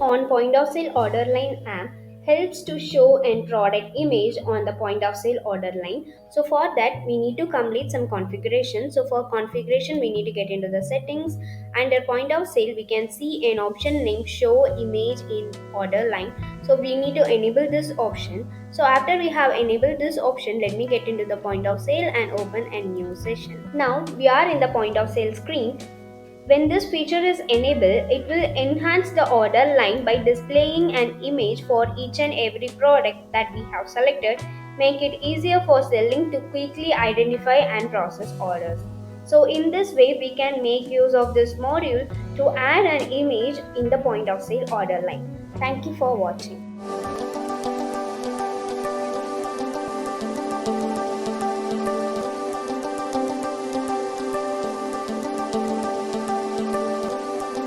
on point of sale order line app helps to show an product image on the point of sale order line. So for that we need to complete some configuration. So for configuration we need to get into the settings. Under point of sale we can see an option named show image in order line. So we need to enable this option. So after we have enabled this option, let me get into the point of sale and open a new session. Now we are in the point of sale screen. When this feature is enabled, it will enhance the order line by displaying an image for each and every product that we have selected, make it easier for selling to quickly identify and process orders. So in this way, we can make use of this module to add an image in the point of sale order line. Thank you for watching.